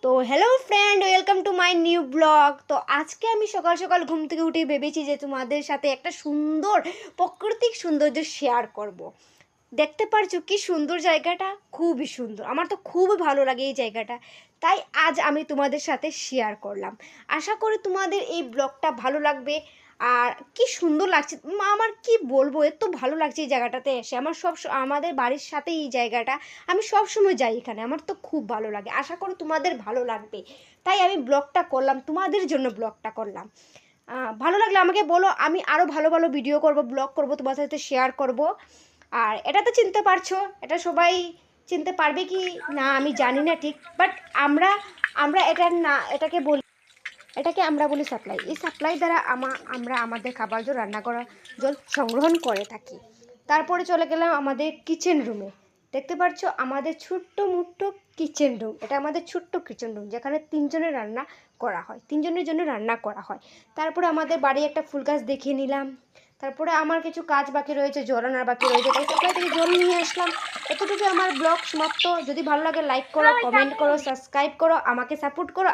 তো hello friend, welcome to my new blog. তো আজকে আমি সকাল সকাল ঘুম থেকে উঠে ভেবেছি যে তোমাদের সাথে একটা সুন্দর প্রাকৃতিক সৌন্দর্য শেয়ার করব। দেখতে পারছো কি সুন্দর জায়গাটা, খুবই সুন্দর, আমার তো খুবই ভালো লাগে এই জায়গাটা। তাই আজ আমি তোমাদের সাথে শেয়ার করলাম। আশা করি তোমাদের এই ব্লগটা ভালো লাগবে। আর কি সুন্দর লাগছে, আমার কি বলবো, এত ভালো লাগছে এই জায়গাটাতে এসে। আমার আমাদের বাড়ির সাথে এই জায়গাটা, আমি সব সময় যাই এখানে, আমার তো খুব ভালো লাগে। আশা করি তোমাদের ভালো লাগবে, তাই আমি ব্লগটা করলাম, তোমাদের জন্য ব্লগটা করলাম। ভালো লাগলে আমাকে বলো, আমি আরও ভালো ভালো ভিডিও করব, ব্লগ করব, তোমাদের সাথে শেয়ার করব। আর এটা তো চিনতে পারছো, এটা সবাই চিনতে পারবে কি না আমি জানি না ঠিক, বাট আমরা আমরা এটার না, এটাকে আমরা বলি সাপ্লাই। এই সাপ্লাই দ্বারা আমরা আমাদের খাবার জল, রান্না করা জল সংগ্রহণ করে থাকি। তারপরে চলে গেলাম আমাদের কিচেন রুমে। দেখতে পাচ্ছ আমাদের ছোট্ট মুট্ট কিচেন রুম, এটা আমাদের ছোট্ট কিচেন রুম, যেখানে তিনজনের রান্না করা হয়, তিনজনের জন্য রান্না করা হয়। তারপরে আমাদের বাড়ি একটা ফুল গাছ দেখিয়ে নিলাম। তারপরে আমার কিছু কাজ বাকি রয়েছে, জল আনার বাকি রয়েছে, তাই সাপ্লাই থেকে জল নিয়ে আসলাম। এতটুকু আমার ব্লগ সমাপ্ত। যদি ভালো লাগে লাইক করো, কমেন্ট করো, সাবস্ক্রাইব করো, আমাকে সাপোর্ট করো।